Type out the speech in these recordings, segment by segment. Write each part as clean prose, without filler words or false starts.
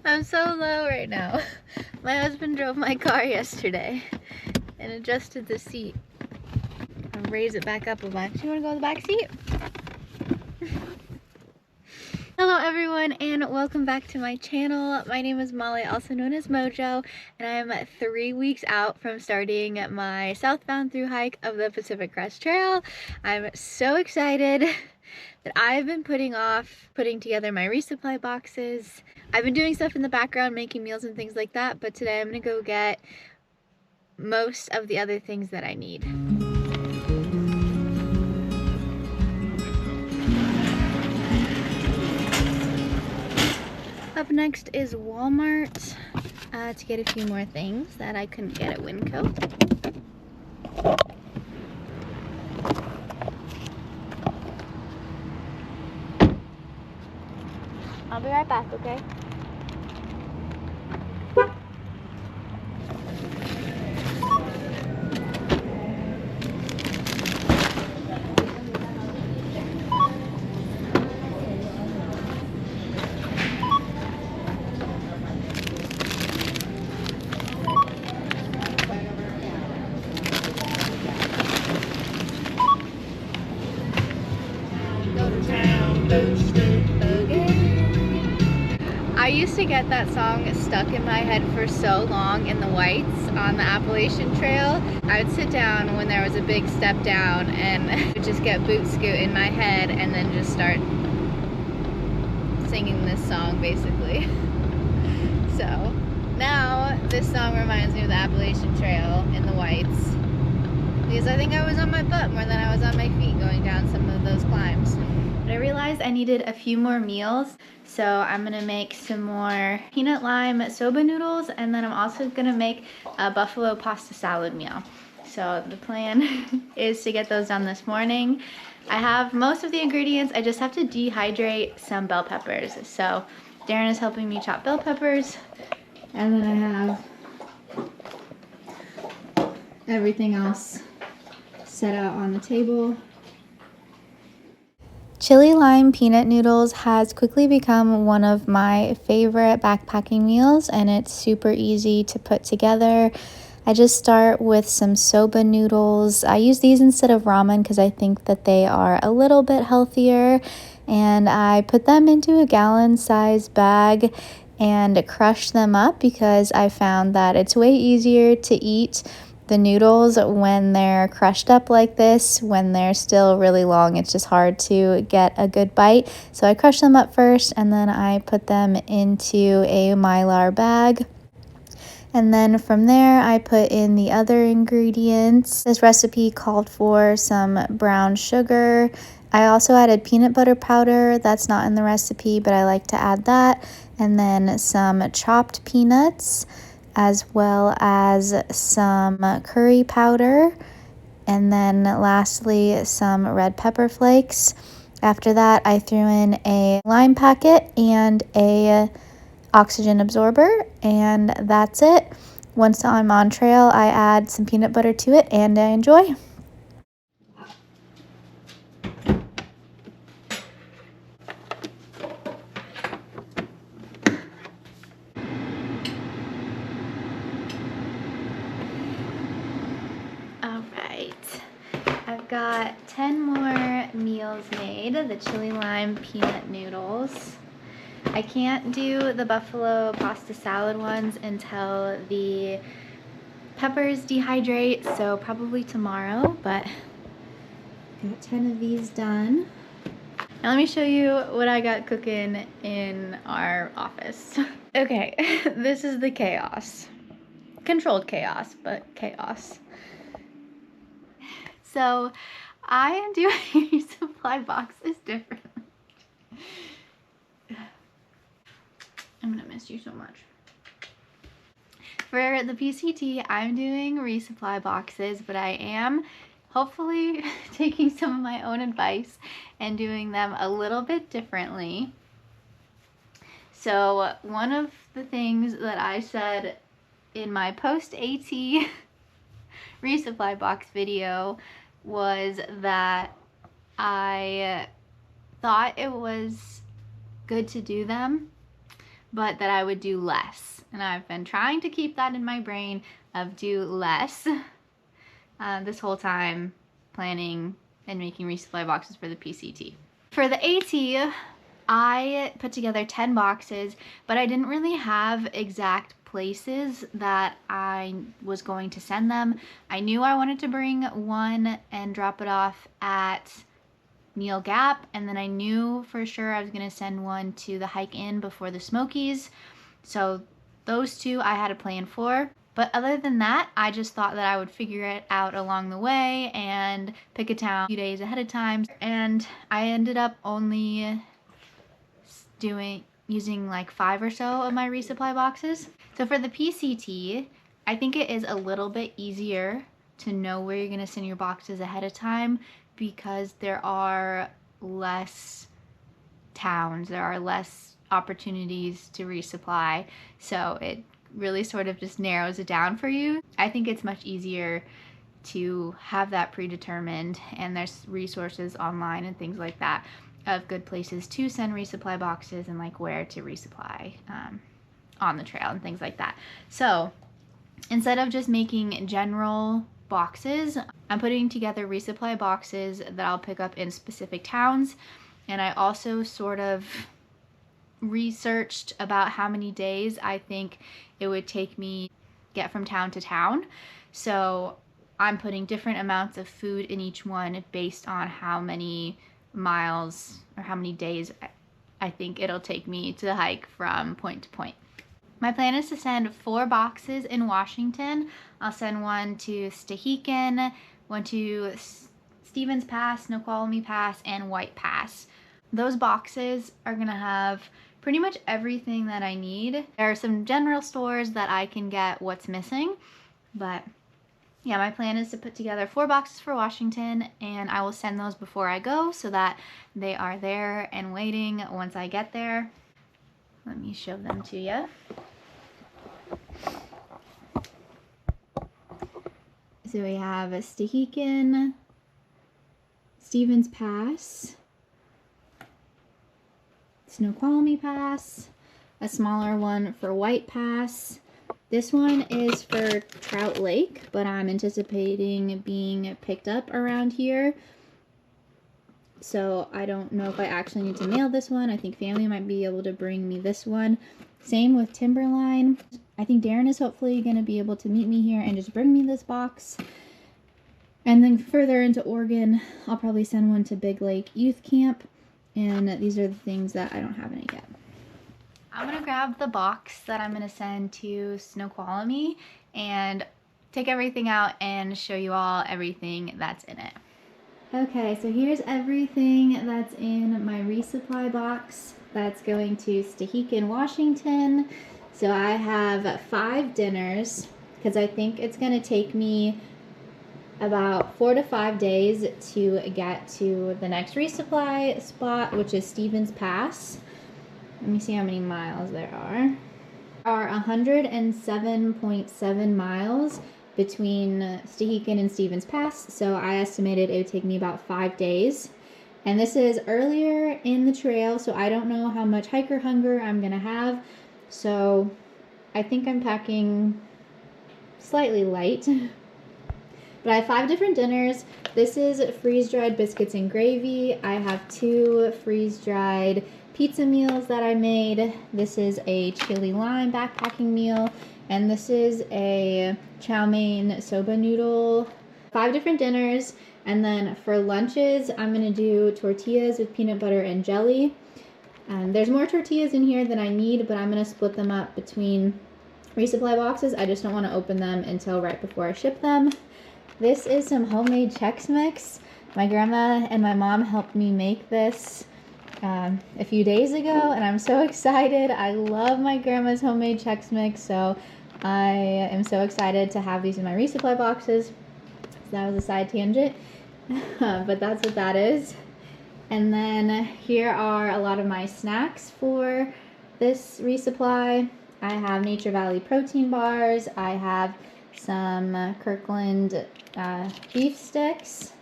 I'm so low right now. My husband drove my car yesterday and adjusted the seat. I'll raise it back up a bunch. You wanna go in the back seat? Hello everyone and welcome back to my channel. My name is Molly, also known as Mojo, and I'm 3 weeks out from starting my southbound thru hike of the Pacific Crest Trail. I'm so excited that I've been putting together my resupply boxes. I've been doing stuff in the background, making meals and things like that, but today I'm gonna go get most of the other things that I need. Up next is Walmart to get a few more things that I couldn't get at Winco. I'll be right back, okay? I used to get that song stuck in my head for so long in the whites on the Appalachian Trail. I would sit down when there was a big step down and would just get boot scoot in my head and then just start singing this song basically. So now this song reminds me of the Appalachian Trail in the whites because I think I was on my butt more than I was on my feet going down some of those climbs. But I realized I needed a few more meals, so I'm gonna make some more peanut lime soba noodles, and then I'm also gonna make a buffalo pasta salad meal. So the plan is to get those done this morning. I have most of the ingredients, I just have to dehydrate some bell peppers. So Darren is helping me chop bell peppers, and then I have everything else set out on the table. Chili lime peanut noodles has quickly become one of my favorite backpacking meals, and it's super easy to put together. I just start with some soba noodles. I use these instead of ramen because I think that they are a little bit healthier, and I put them into a gallon-sized bag and crush them up because I found that it's way easier to eat the noodles when they're crushed up like this. When they're still really long, it's just hard to get a good bite. So I crush them up first, and then I put them into a Mylar bag. And then from there, I put in the other ingredients. This recipe called for some brown sugar. I also added peanut butter powder. That's not in the recipe, but I like to add that. And then some chopped peanuts, as well as some curry powder, and then lastly some red pepper flakes. After that, I threw in a lime packet and a oxygen absorber, and that's it. Once I'm on trail, I add some peanut butter to it, and I enjoy. I've got 10 more meals made. The chili lime peanut noodles. I can't do the buffalo pasta salad ones until the peppers dehydrate, so probably tomorrow, but got 10 of these done. Now let me show you what I got cooking in our office. Okay, this is the chaos. Controlled chaos, but chaos. So I am doing resupply boxes differently. I'm gonna miss you so much. For the PCT, I'm doing resupply boxes, but I am hopefully taking some of my own advice and doing them a little bit differently. So one of the things that I said in my post-AT resupply box video was that I thought it was good to do them but that I would do less. And I've been trying to keep that in my brain of do less this whole time, planning and making resupply boxes for the PCT. For the AT, I put together 10 boxes, but I didn't really have exact places that I was going to send them. I knew I wanted to bring one and drop it off at Neal Gap, and then I knew for sure I was going to send one to the Hike Inn before the Smokies. So those two I had a plan for. But other than that, I just thought that I would figure it out along the way and pick a town a few days ahead of time. And I ended up only using like 5 or so of my resupply boxes. So for the PCT, I think it is a little bit easier to know where you're gonna send your boxes ahead of time because there are less towns, there are less opportunities to resupply. So it really sort of just narrows it down for you. I think it's much easier to have that predetermined, and there's resources online and things like that of good places to send resupply boxes and like where to resupply on the trail and things like that. So instead of just making general boxes, I'm putting together resupply boxes that I'll pick up in specific towns. And I also sort of researched about how many days I think it would take me to get from town to town. So I'm putting different amounts of food in each one based on how many miles or how many days I think it'll take me to hike from point to point. My plan is to send 4 boxes in Washington. I'll send one to Stehekin, one to Stevens Pass, Snoqualmie Pass, and White Pass. Those boxes are gonna have pretty much everything that I need. There are some general stores that I can get what's missing, but yeah, my plan is to put together 4 boxes for Washington, and I will send those before I go so that they are there and waiting once I get there. Let me show them to you. So we have a Stehekin, Stevens Pass, Snoqualmie Pass, a smaller one for White Pass. This one is for Trout Lake, but I'm anticipating being picked up around here. So I don't know if I actually need to mail this one. I think family might be able to bring me this one. Same with Timberline. I think Darren is hopefully going to be able to meet me here and just bring me this box. And then further into Oregon, I'll probably send one to Big Lake Youth Camp. And these are the things that I don't have in it yet. I'm gonna grab the box that I'm gonna send to Snoqualmie and take everything out and show you all everything that's in it. Okay, so here's everything that's in my resupply box that's going to Stehekin, Washington. So I have 5 dinners because I think it's gonna take me about 4 to 5 days to get to the next resupply spot, which is Stevens Pass. Let me see how many miles there are. There are 107.7 miles between Stehekin and Stevens Pass, so I estimated it would take me about 5 days. And this is earlier in the trail, so I don't know how much hiker hunger I'm gonna have. So I think I'm packing slightly light. But I have 5 different dinners. This is freeze-dried biscuits and gravy. I have 2 freeze-dried pizza meals that I made. This is a chili lime backpacking meal, and this is a chow mein soba noodle. 5 different dinners, and then for lunches, I'm gonna do tortillas with peanut butter and jelly. There's more tortillas in here than I need, but I'm gonna split them up between resupply boxes. I just don't wanna open them until right before I ship them. This is some homemade Chex Mix. My grandma and my mom helped me make this a few days ago, and I'm so excited. I love my grandma's homemade Chex Mix, so I am so excited to have these in my resupply boxes. So that was a side tangent, but that's what that is. And then here are a lot of my snacks for this resupply. I have Nature Valley protein bars. I have some Kirkland beef sticks.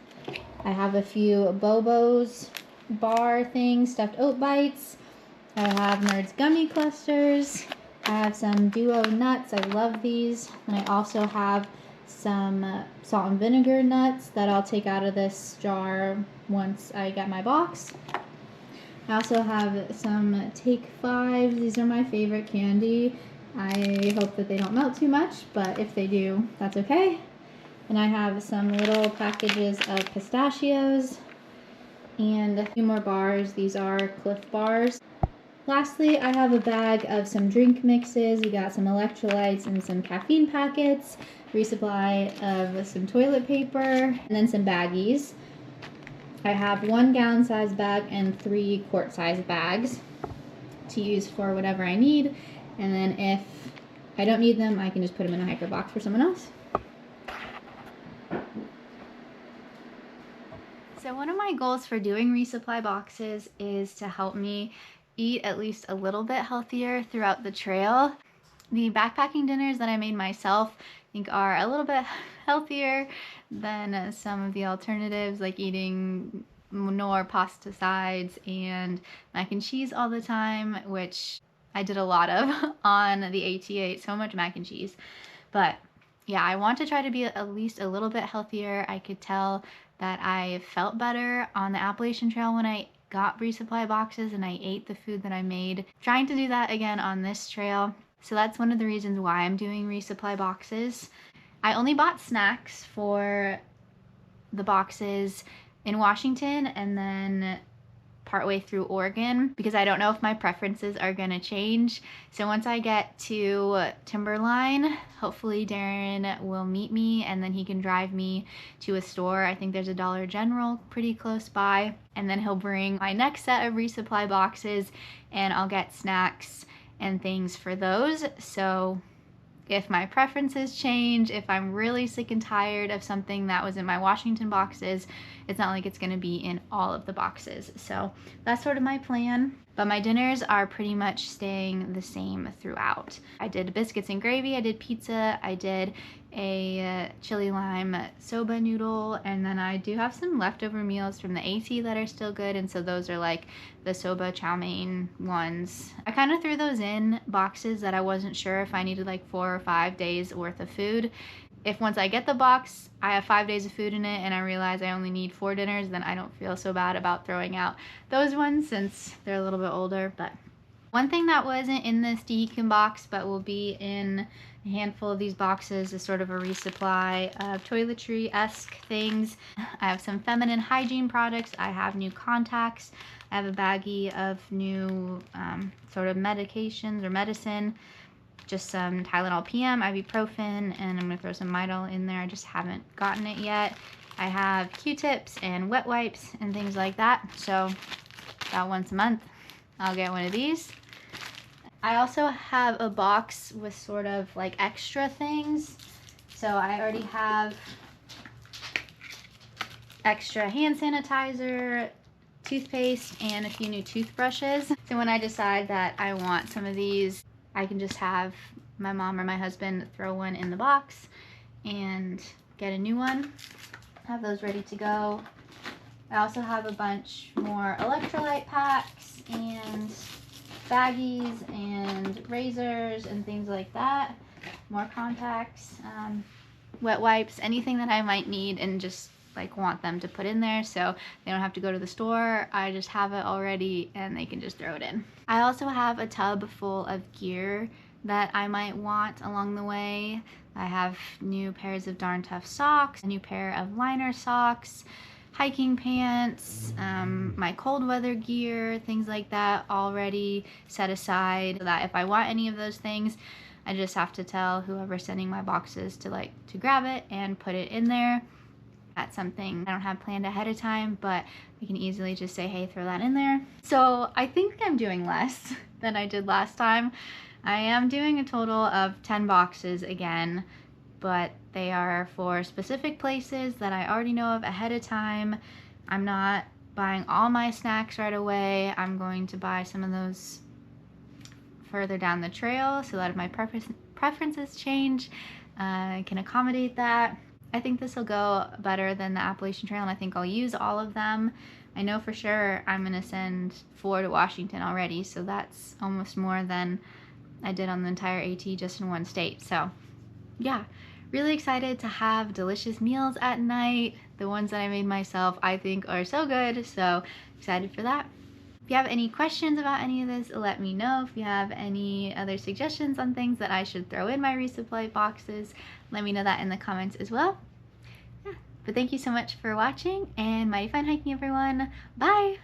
I have a few Bobo's bar things, stuffed oat bites. I have Nerds gummy clusters. I have some Duo nuts. I love these. And I also have some salt and vinegar nuts that I'll take out of this jar once I get my box. I also have some Take 5. These are my favorite candy. I hope that they don't melt too much, but if they do, that's okay. And I have some little packages of pistachios and a few more bars. These are Cliff bars. Lastly, I have a bag of some drink mixes. We got some electrolytes and some caffeine packets, resupply of some toilet paper, and then some baggies. I have 1 gallon size bag and 3 quart size bags to use for whatever I need. And then if I don't need them, I can just put them in a hiker box for someone else. So one of my goals for doing resupply boxes is to help me eat at least a little bit healthier throughout the trail. The backpacking dinners that I made myself I think are a little bit healthier than some of the alternatives, like eating more pasta sides and mac and cheese all the time, which I did a lot of on the AT8, so much mac and cheese. But yeah, I want to try to be at least a little bit healthier. I could tell that I felt better on the Appalachian Trail when I got resupply boxes and I ate the food that I made. Trying to do that again on this trail. So that's one of the reasons why I'm doing resupply boxes. I only bought snacks for the boxes in Washington and then partway through Oregon because I don't know if my preferences are gonna change. So once I get to Timberline, hopefully Darren will meet me and then he can drive me to a store. I think there's a Dollar General pretty close by, and then he'll bring my next set of resupply boxes and I'll get snacks and things for those. So if my preferences change, if I'm really sick and tired of something that was in my Washington boxes, it's not like it's gonna be in all of the boxes. So that's sort of my plan. But my dinners are pretty much staying the same throughout. I did biscuits and gravy, I did pizza, I did a chili lime soba noodle, and then I do have some leftover meals from the AT that are still good, and so those are like the soba chow mein ones. I kind of threw those in boxes that I wasn't sure if I needed like 4 or 5 days worth of food. If once I get the box, I have 5 days of food in it and I realize I only need 4 dinners, then I don't feel so bad about throwing out those ones since they're a little bit older. But one thing that wasn't in this Deacon box but will be in a handful of these boxes is sort of a resupply of toiletry-esque things. I have some feminine hygiene products. I have new contacts. I have a baggie of new sort of medications or medicine. Just some Tylenol PM, ibuprofen, and I'm gonna throw some Midol in there. I just haven't gotten it yet. I have Q-tips and wet wipes and things like that. So about once a month, I'll get one of these. I also have a box with sort of like extra things. So I already have extra hand sanitizer, toothpaste, and a few new toothbrushes. So when I decide that I want some of these, I can just have my mom or my husband throw one in the box and get a new one. Have those ready to go. I also have a bunch more electrolyte packs and baggies and razors and things like that. More contacts, wet wipes, anything that I might need and just like want them to put in there so they don't have to go to the store. I just have it already and they can just throw it in. I also have a tub full of gear that I might want along the way. I have new pairs of Darn Tough socks, a new pair of liner socks, hiking pants, my cold weather gear, things like that already set aside so that if I want any of those things, I just have to tell whoever's sending my boxes to grab it and put it in there. That's something I don't have planned ahead of time, but I can easily just say, hey, throw that in there. So I think I'm doing less than I did last time. I am doing a total of 10 boxes again, but they are for specific places that I already know of ahead of time. I'm not buying all my snacks right away. I'm going to buy some of those further down the trail so that if my preferences change, I can accommodate that. I think this will go better than the Appalachian Trail, and I think I'll use all of them. I know for sure I'm gonna send 4 to Washington already, so that's almost more than I did on the entire AT just in one state. So yeah, really excited to have delicious meals at night. The ones that I made myself I think are so good, so excited for that. If you have any questions about any of this, let me know. If you have any other suggestions on things that I should throw in my resupply boxes, let me know that in the comments as well. Yeah, but thank you so much for watching, and mighty fine hiking, everyone. Bye!